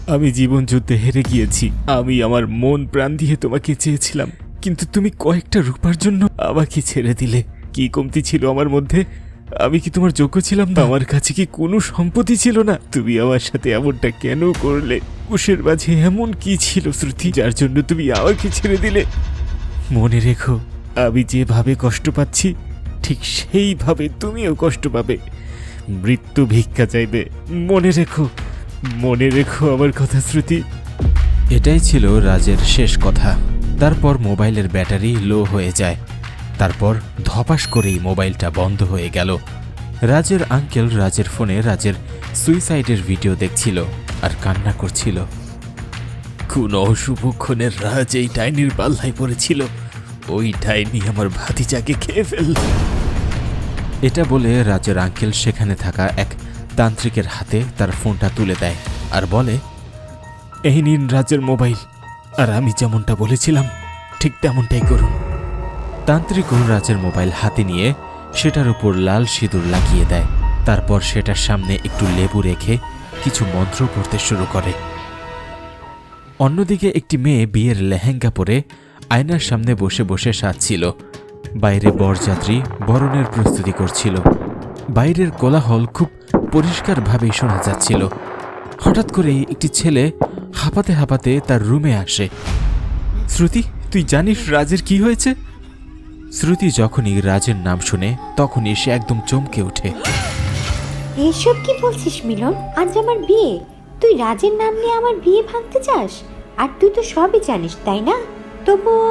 আমি জীবন যুদ্ধে হেরে গিয়েছি। আমি আমার মন প্রাণ দিয়ে তোমাকে চেয়েছিলাম, কিন্তু তুমি কয়েকটা রূপার জন্য আমাকে ছেড়ে দিলে। কি কমতি ছিল আমার মধ্যে? আমি কি তোমার যোগ্য ছিলাম না? আমার কাছে কি কোনো সম্পত্তি ছিল না? তুমি আমার সাথে এমনটা কেন করলে? কুশের মাঝে এমন কি ছিল শ্রুতি, যার জন্য তুমি আমাকে ছেড়ে দিলে? মনে রেখো, আমি যেভাবে কষ্ট পাচ্ছি ঠিক সেইভাবে তুমিও কষ্ট পাবে। মৃত্যু ভিক্ষা চাইবে। মনে রেখো, মনে রেখো আমার কথা শ্রুতি। এটাই ছিল রাজের শেষ কথা। তারপর মোবাইলের ব্যাটারি লো হয়ে যায়। তারপর ধপাস করেই মোবাইলটা বন্ধ হয়ে গেল। রাজের আঙ্কেল রাজের ফোনে রাজের সুইসাইডের ভিডিও দেখছিল আর কান্না করছিল। কোন অশুভক্ষণের রাজ এই ডাইনির পাল্লায় পড়েছিল। ওই ডাইনি আমার ভাতিজাকে খেয়ে ফেলল। এটা বলে রাজের আঙ্কেল সেখানে থাকা এক তান্ত্রিকের হাতে তার ফোনটা তুলে দেয় আর বলে, এই নিন রাজের মোবাইল, আর আমি যেমনটা বলেছিলাম ঠিক তেমনটাই করুন। তান্ত্রিকও রাজের মোবাইল হাতে নিয়ে সেটার উপর লাল সিঁদুর লাগিয়ে দেয়। তারপর সেটার সামনে একটু লেবু রেখে কিছু মন্ত্র পড়তে শুরু করে। অন্যদিকে একটি মেয়ে বিয়ের লেহেঙ্গা পরে আয়নার সামনে বসে বসে সাজছিল। বাইরে বরযাত্রী বরণের প্রস্তুতি করছিল। বাইরের কোলাহল খুব পরিষ্কারভাবেই শোনা যাচ্ছিল। হঠাৎ করেই একটি ছেলে হাঁপাতে হাঁপাতে তার রুমে আসে। শ্রুতি, তুই জানিস রাজের কি হয়েছে? শ্রুতি যখনই রাজের নাম শুনে তখনই সে একদম চমকে ওঠে। এইসব কি বলছিস মিলন? আজ আমার বিয়ে, তুই রাজের নাম নিয়ে আমার বিয়ে ভাঙতে চাস? আর তুই তো সবই জানিস, তাই না? তবুও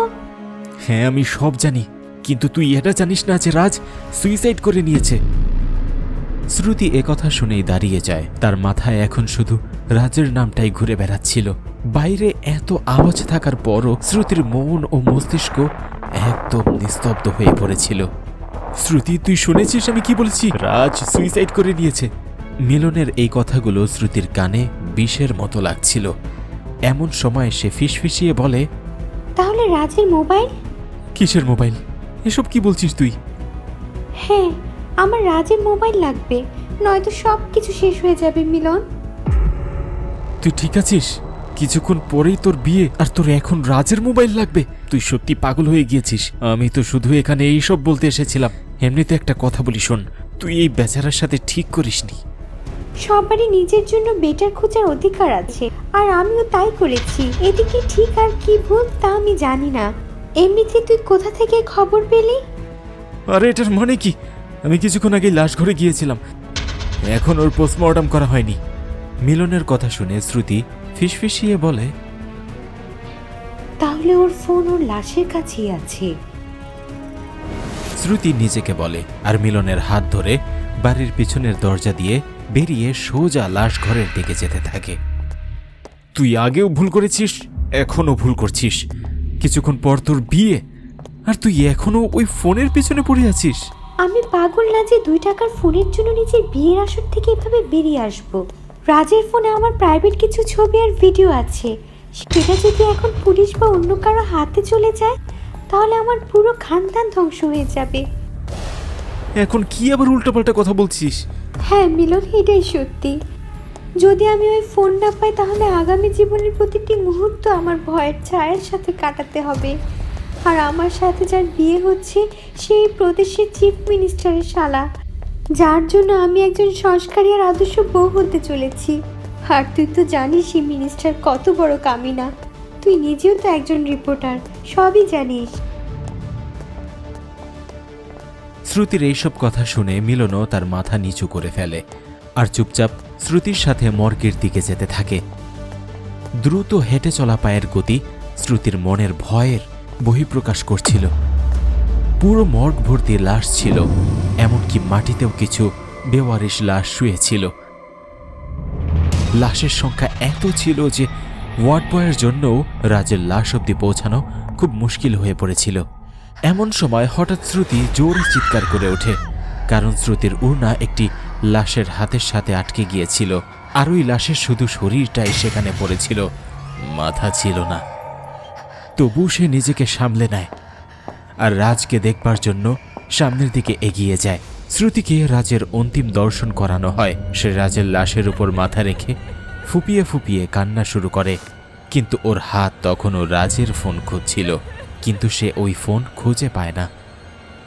হ্যাঁ, আমি সব জানি, কিন্তু তুই এটা জানিস না যে রাজ সুইসাইড করে নিয়েছে। শ্রুতি একথা শুনেই দাঁড়িয়ে যায়। তার মাথায় এখন শুধু রাজের নামটাই ঘুরে বেড়াচ্ছিল। বাইরে এত আওয়াজ থাকার পরও শ্রুতির মন ও মস্তিষ্ক একদম নিস্তব্ধ হয়ে পড়েছিল। শ্রুতি, তুই শুনেছিস আমি কি বলেছি? রাজ সুইসাইড করে নিয়েছে। মিলনের এই কথাগুলো শ্রুতির কানে বিষের মতো লাগছিল। এমন সময় সে ফিসফিসিয়ে বলে, তাহলে রাজের মোবাইল? কিসের মোবাইল? এসব কি বলছিস তুই? হ্যাঁ, আমার রাজের মোবাইল লাগবে, নয়তো সব কিছু শেষ হয়ে যাবে মিলন। তুই ঠিক আছিস? কিছুক্ষণ পরেই তোর বিয়ে, আর তোর এখন রাজের মোবাইল লাগবে? তুই সত্যি পাগল হয়ে গিয়েছিস। আমি তো শুধু এখানে এইসব বলতে এসেছিলাম। এমনিতে একটা কথা বলি শোন, তুই এই বেচারার সাথে ঠিক করিসনি। সবারই নিজের জন্য বেটার খোঁজার অধিকার আছে, আর আমিও তাই করেছি। এদিকে ঠিক আর কি ভুল তা আমি জানি না। এমনিতে তুই কোথা থেকে খবর পেলি? আরে এটার মানে কি? আমি কিছুক্ষণ আগে লাশ ঘরে গিয়েছিলাম, এখন ওর পোস্টমর্টম করা হয়নি। মিলনের কথা শুনে শ্রুতি ফিসফিসিয়ে বলে, তাহলে ওর ফোন ওর লাশের কাছেই আছে। শ্রুতি নিজেকে বলে, আর মিলনের হাত ধরে বাড়ির পিছনের দরজা দিয়ে বেরিয়ে সোজা লাশ ঘরের দিকে যেতে থাকে। তুই আগেও ভুল করেছিস, এখনো ভুল করছিস। কিছুক্ষণ পর তোর বিয়ে, আর তুই এখনো ওই ফোনের পিছনে পড়ে আছিস। আমি পাগল না যে 2 টাকার ফোনের জন্য নিজের বিয়ের আসর থেকে এভাবে বেরিয়ে আসব। রাজের ফোনে আমার প্রাইভেট কিছু ছবি আর ভিডিও আছে। সেটা যদি এখন পুলিশ বা অন্য কারো হাতে চলে যায়, তাহলে আমার পুরো খানদান ধ্বংস হয়ে যাবে। এখন কি আবার উল্টোপাল্টা কথা বলছিস? হ্যাঁ মিলন, এটাই সত্যি। যদি আমি ওই ফোন না পাই, তাহলে আগামী জীবনের প্রতিটি মুহূর্ত আমার ভয়ের ছায়ার সাথে কাটাতে হবে। আর আমার সাথে যার বিয়ে হচ্ছে সেই প্রদেশের চিফ মিনিস্টারের শালা, যার জন্য আমি একজন সংস্কারী আর আদর্শ বউ হতে চলেছি। আর তুই তো জানিসই মিনিস্টার কত বড় কামিনা। তুই নিজেও তো একজন রিপোর্টার, সবই জানিস। শ্রুতির এইসব কথা শুনে মিলনও তার মাথা নিচু করে ফেলে আর চুপচাপ শ্রুতির সাথে মর্গের দিকে যেতে থাকে। দ্রুত হেঁটে চলা পায়ের গতি শ্রুতির মনের ভয়ের বহিঃপ্রকাশ করছিল। পুরো মর্গ ভর্তি লাশ ছিল, এমনকি মাটিতেও কিছু বেওয়ারিশ লাশ শুয়েছিল। লাশের সংখ্যা এত ছিল যে ওয়ার্ড বয়ের জন্যও রাজের লাশ অব্দি পৌঁছানো খুব মুশকিল হয়ে পড়েছিল। এমন সময় হঠাৎ শ্রুতি জোরে চিৎকার করে ওঠে, কারণ শ্রুতির উড়না একটি লাশের হাতের সাথে আটকে গিয়েছিল, আর ওই লাশের শুধু শরীরটাই সেখানে পড়েছিল, মাথা ছিল না। তবু সে নিজেকে সামলে নেয় আর রাজকে দেখবার জন্য সামনের দিকে এগিয়ে যায়। শ্রুতিকে রাজের অন্তিম দর্শন করানো হয়। সে রাজের লাশের উপর মাথা রেখে ফুপিয়ে ফুপিয়ে কান্না শুরু করে। কিন্তু ওর হাত তখনও রাজের ফোন খুঁজছিল, কিন্তু সে ওই ফোন খুঁজে পায় না।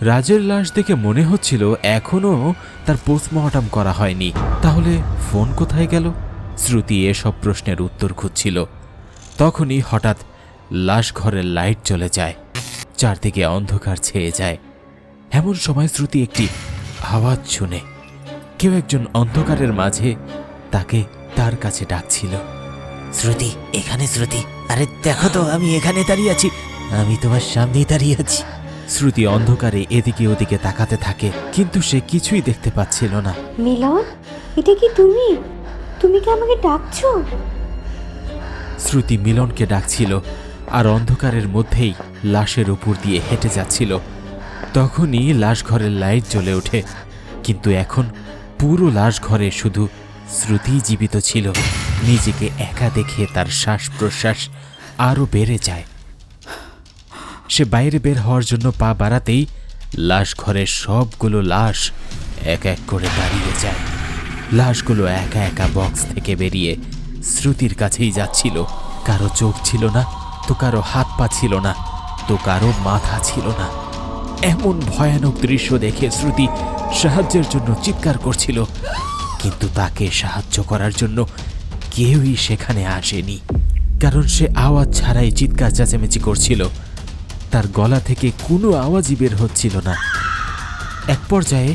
রাজের লাশ দেখে মনে হচ্ছিল এখনও তার পোস্টমর্টম করা হয়নি। তাহলে ফোন কোথায় গেল? শ্রুতি এসব প্রশ্নের উত্তর খুঁজছিল। তখনই হঠাৎ লাশ ঘরের লাইট জ্বলে যায়, চারদিকে অন্ধকার ছেয়ে যায়। এমন সময় শ্রুতি একটি আওয়াজ শুনে। কেউ একজন অন্ধকারের মাঝে তাকে তার কাছে ডাকছিল। শ্রুতি, এখানে শ্রুতি, আরে দেখো তো আমি এখানে দাঁড়িয়ে আছি, আমি তোমার সামনেই দাঁড়িয়ে আছি। শ্রুতি অন্ধকারে এদিকে ওদিকে তাকাতে থাকে, কিন্তু সে কিছুই দেখতে পাচ্ছিল না। মিলন, এটা কি তুমি? তুমি কি আমাকে ডাকছো? শ্রুতি মিলনকে ডাকছিল আর অন্ধকারের মধ্যেই লাশের উপর দিয়ে হেঁটে যাচ্ছিল। তখনই লাশ ঘরের লাইট জ্বলে ওঠে, কিন্তু এখন পুরো লাশ ঘরে শুধু শ্রুতি জীবিত ছিল। নিজেকে একা দেখে তার শ্বাস প্রশ্বাস আরও বেড়ে যায়। সে বাইরে বের হওয়ার জন্য পা বাড়াতেই লাশ ঘরের সবগুলো লাশ এক এক করে দাঁড়িয়ে যায়। লাশগুলো একা একা বক্স থেকে বেরিয়ে শ্রুতির কাছেই যাচ্ছিল। কারো চোখ ছিল না, তো কারো হাত পা ছিল না, তো কারো মাথা ছিল না। এমন ভয়ানক দৃশ্য দেখে শ্রুতি সাহায্যের জন্য চিৎকার করছিল, কিন্তু তাকে সাহায্য করার জন্য কেউই সেখানে আসেনি। কারণ সে আওয়াজ ছাড়াই চিৎকার চেঁচামেচি করছিল। তার গলা থেকে কোনো আওয়াজই বের হচ্ছিল না। এক পর্যায়ে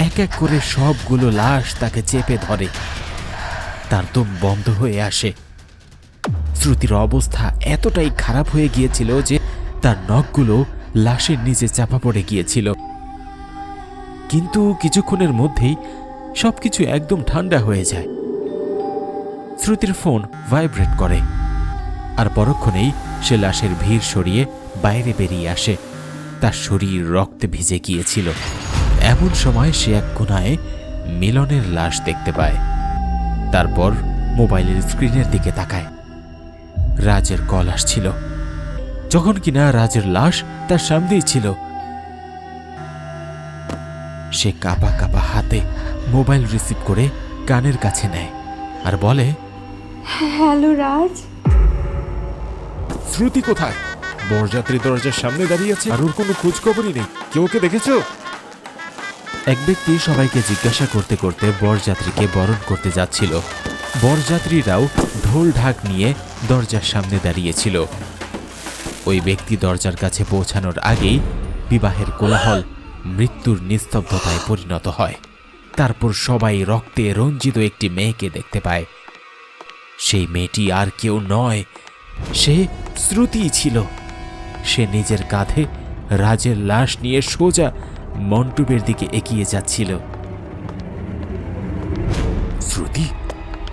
এক এক করে সবগুলো লাশ তাকে চেপে ধরে। তার দম বন্ধ হয়ে আসে। শ্রুতির অবস্থা এতটাই খারাপ হয়ে গিয়েছিল যে তার নখগুলো লাশের নিচে চাপা পড়ে গিয়েছিল। কিন্তু কিছুক্ষণের মধ্যেই সবকিছু একদম ঠান্ডা হয়ে যায়। শ্রুতির ফোন ভাইব্রেট করে, আর পরক্ষণেই সে লাশের ভিড় সরিয়ে বাইরে বেরিয়ে আসে। তার শরীর রক্তে ভিজে গিয়েছিল। এমন সময় সে এক কোণায় মিলনের লাশ দেখতে পায়। তারপর মোবাইলের স্ক্রিনের দিকে তাকায়। রাজের কল আসছিল, যখন কিনা রাজের লাশ তার সামনেই ছিল। সে কাঁপা কাঁপা হাতে মোবাইল রিসিভ করে কানের কাছে নেয় আর বলে, হ্যালো রাজ। শ্রুতি কোথায়? বরযাত্রী দরজার সামনে দাঁড়িয়ে আছে, আর ওর কোনো খোঁজ খবরই নেই। কেউ ওকে দেখেছো? এক ব্যক্তি সবাইকে জিজ্ঞাসা করতে করতে বরযাত্রীকে বরণ করতে যাচ্ছিল। বরযাত্রীরাও ঢোল ঢাক নিয়ে দরজার সামনে দাঁড়িয়েছিল। ওই ব্যক্তি দরজার কাছে পৌঁছানোর আগেই বিবাহের কোলাহল মৃত্যুর নিস্তব্ধতায় পরিণত হয়। তারপর সবাই রক্তে রঞ্জিত একটি মেয়েকে দেখতে পায়। সেই মেয়েটি আর কেউ নয়, সে শ্রুতিই ছিল। সে নিজের কাঁধে রাজের লাশ নিয়ে সোজা মন্টপের দিকে এগিয়ে যাচ্ছিল। শ্রুতি,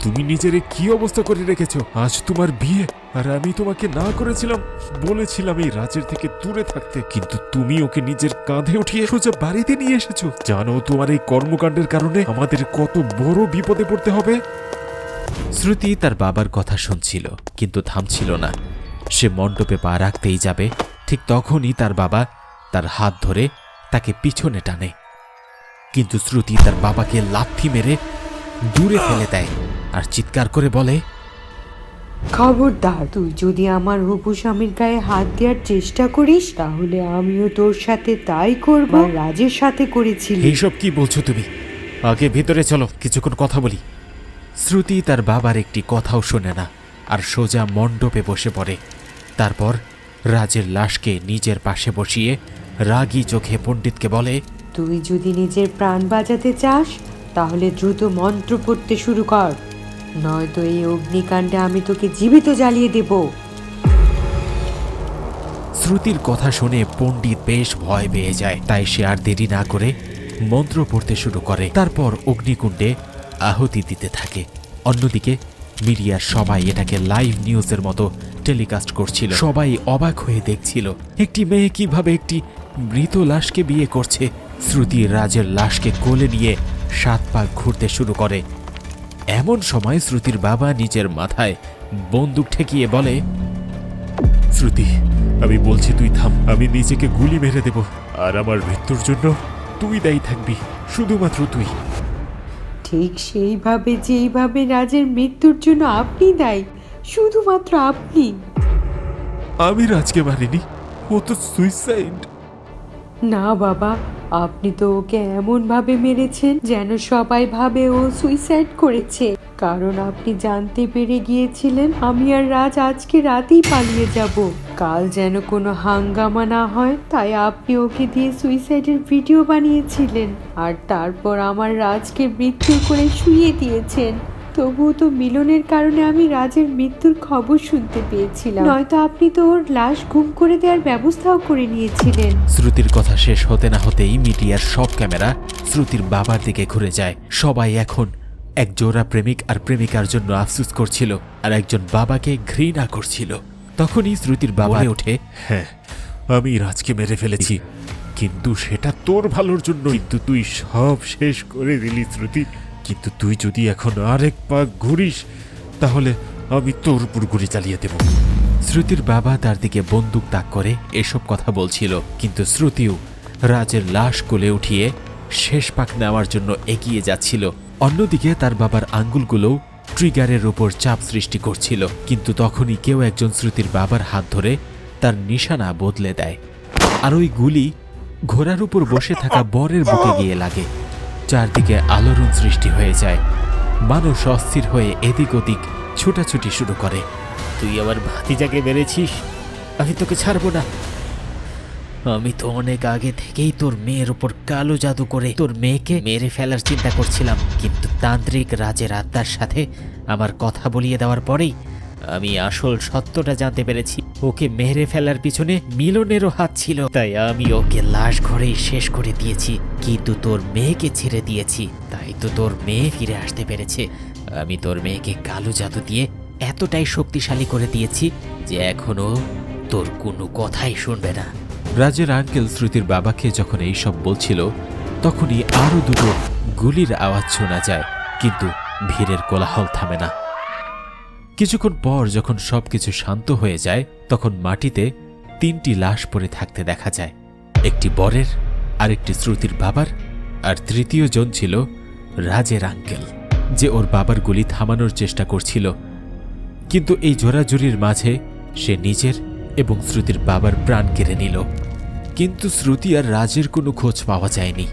তুমি নিজের কি অবস্থা করে রেখেছো? আজ তোমার বিয়ে, আর আমি তোমাকে না করেছিলাম, বলেছিলাম এই রাজের থেকে দূরে থাকতে, কিন্তু তুমি ওকে নিজের কাঁধে উঠিয়ে সোজা বাড়িতে নিয়ে এসেছো। জানো তোমার এই কর্মকাণ্ডের কারণে আমাদের কত বড় বিপদে পড়তে হবে? শ্রুতি তার বাবার কথা শুনছিল, কিন্তু থামছিল না। সে মণ্ডপে পা রাখতেই যাবে, ঠিক তখনই তার বাবা তার হাত ধরে তাকে পিছনে টানে। কিন্তু শ্রুতি তার বাবাকে লাথি মেরে দূরে ফেলে দেয় আর চিৎকার করে বলে, খবরদার, তুই যদি আমার হবু স্বামীর গায়ে হাত দেওয়ার চেষ্টা করিস তাহলে আমিও তোর সাথে তাই করব রাজের সাথে করেছিলি। এইসব কি বলছো তুমি? আগে ভিতরে চলো, কিছুক্ষণ কথা বলি। শ্রুতি তার বাবার একটি কথাও শোনে না আর সোজা মণ্ডপে বসে পড়ে। তারপর রাজের লাশকে নিজের পাশে বসিয়ে রাগী চোখে পণ্ডিতকে বলে, তুই যদি নিজের প্রাণ বাঁচাতে চাস তাহলে দ্রুত মন্ত্র পড়তে শুরু কর, নয়তো এই অগ্নিকাণ্ডে আমি তোকে জীবিত জ্বালিয়ে দেব। শ্রুতির কথা শুনে পণ্ডিত বেশ ভয় পেয়ে যায়। তাই সে আর দেরি না করে মন্ত্র পড়তে শুরু করে। তারপর অগ্নিকুণ্ডে আহুতি দিতে থাকে। অন্যদিকে মিডিয়ার সবাই এটাকে লাইভ নিউজের মতো টেলিকাস্ট করছিল। সবাই অবাক হয়ে দেখছিল একটি মেয়ে কিভাবে একটি মৃত লাশকে বিয়ে করছে। শ্রুতি রাজের লাশকে কোলে নিয়ে 7 পা ঘুরতে শুরু করে। এমন সময় শ্রুতির বাবা নিজের মাথায় বন্দুক ঠেকিয়ে বলে, শ্রুতি, আমি বলছি তুই থাম। আমি নিজেকে গুলি মেরে দেব, আর আমার মৃত্যুর জন্য তুই দায়ী থাকবি, শুধুমাত্র তুই। ঠিক সেইভাবে যেইভাবে রাজের মৃত্যুর জন্য আপনি দায়ী, শুধুমাত্র আপনি। আমি রাজকে মারিনি, ও তো সুইসাইড। না বাবা, আপনি তো ওকে এমন ভাবে মেরেছেন যেন সবাই ভাবে ও সুইসাইড করেছে, কারণ আপনি জানতে পেরে গিয়েছিলেন আমি আর রাজ আজকে রাতেই পালিয়ে যাব, কাল যেন কোনো হাঙ্গামা না হয়, তাই আপনি ওকে দিয়ে সুইসাইডের ভিডিও বানিয়েছিলেন আর তারপর আমার রাজকে মৃত্যু করে শুইয়ে দিয়েছেন। তবুও তো মিলনের কারণে আমি রাজের মৃত্যুর খবর শুনতে পেয়েছিলাম, নয়তো আপনি তো ওর লাশ গুম করে দেওয়ার ব্যবস্থাও করে নিয়েছিলেন। শ্রুতির কথা শেষ হতে না হতেই মিডিয়ার সব ক্যামেরা শ্রুতির বাবার দিকে ঘুরে যায়। সবাই এখন এক জোড়া প্রেমিক আর প্রেমিকার জন্য আফসোস করছিল আর একজন বাবাকে ঘৃণা করছিল। তখনই শ্রুতির বাবা বলে ওঠে, হ্যাঁ, আমি রাজকে মেরে ফেলেছি, কিন্তু সেটা তোর ভালোর জন্য। কিন্তু তুই সব শেষ করে দিলি শ্রুতি। কিন্তু তুই যদি এখন আরেক পা ঘুরিস তাহলে আমি তোর উপর গুলি চালিয়ে দেব। শ্রুতির বাবা তার দিকে বন্দুক তাক করে এসব কথা বলছিল, কিন্তু শ্রুতিও রাজের লাশ কোলে উঠিয়ে শেষ পাক নেওয়ার জন্য এগিয়ে যাচ্ছিল। অন্যদিকে তার বাবার আঙ্গুলগুলোও ট্রিগারের ওপর চাপ সৃষ্টি করছিল, কিন্তু তখনই কেউ একজন শ্রুতির বাবার হাত ধরে তার নিশানা বদলে দেয় আর ওই গুলি ঘোড়ার উপর বসে থাকা বরের বুকে গিয়ে লাগে। চারদিকে আলোড়ন সৃষ্টি হয়ে যায়, মানুষ অস্থির হয়ে এদিক ওদিক ছুটাছুটি শুরু করে। তুই আমার ভাতিজাকে মেরেছিস, আমি তোকে ছাড়বো না। আমি তো অনেক আগে থেকেই তোর মেয়ের উপর কালো জাদু করে তোর মেয়েকে মেরে ফেলার চিন্তা করছিলাম, কিন্তু তান্ত্রিক রাজের আত্মার সাথে আমার কথা বলিয়ে দেওয়ার পরেই আমি আসল সত্যটা জানতে পেরেছি। ওকে মেরে ফেলার পিছনে মিলনেরও হাত ছিল, তাই আমি ওকে লাশ ঘরেই শেষ করে দিয়েছি, কিন্তু তোর মেয়েকে ছেড়ে দিয়েছি, তাই তো তোর মেয়ে ফিরে আসতে পেরেছে। আমি তোর মেয়েকে কালো জাদু দিয়ে এতটাই শক্তিশালী করে দিয়েছি যে এখনো তোর কোনো কথাই শুনবে না। রাজের আঙ্কেল শ্রুতির বাবাকে যখন এইসব বলছিল তখনই আরো দুটো গুলির আওয়াজ শোনা যায়, কিন্তু ভিড়ের কোলাহল থামে না। কিছুক্ষণ পর যখন সবকিছু শান্ত হয়ে যায় তখন মাটিতে 3টি লাশ পড়ে থাকতে দেখা যায়, একটি বরের, আরেকটি শ্রুতির বাবার, আর তৃতীয় জন ছিল রাজের আঙ্কেল, যে ওর বাবার গুলি থামানোর চেষ্টা করছিল। কিন্তু এই জোরাজুরির মাঝে সে নিজের এবং শ্রুতির বাবার প্রাণ কেড়ে নিল। কিন্তু শ্রুতি আর রাজের কোনো খোঁজ পাওয়া যায়নি।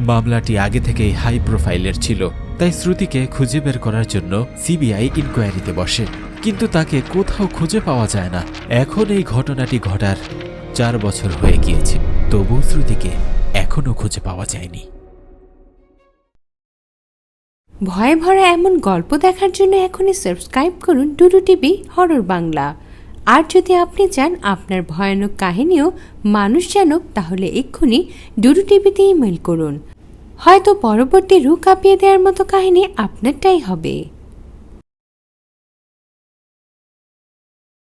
মামলাটি আগে থেকেই হাই প্রোফাইলের ছিল, তাই শ্রুতিকে খুঁজে বের করার জন্য সিবিআই ইনকোয়ারিতে বসে, কিন্তু তাকে কোথাও খুঁজে পাওয়া যায় না। এখন এই ঘটনাটি ঘটার 4 বছর হয়ে গিয়েছে, তবু শ্রুতিকে এখনও খুঁজে পাওয়া যায়নি। ভয়ে ভরা এমন গল্প দেখার জন্য এখনই সাবস্ক্রাইব করুন ডুডু টিভি হরর বাংলা। আর যদি আপনি চান আপনার ভয়ানক কাহিনীও মানুষ জানুক, তাহলে এক্ষুনি ডুডু টিভিতে ইমেল করুন, হয়তো পরবর্তী রূপ কাঁপিয়ে দেওয়ার মতো কাহিনী আপনারটাই হবে।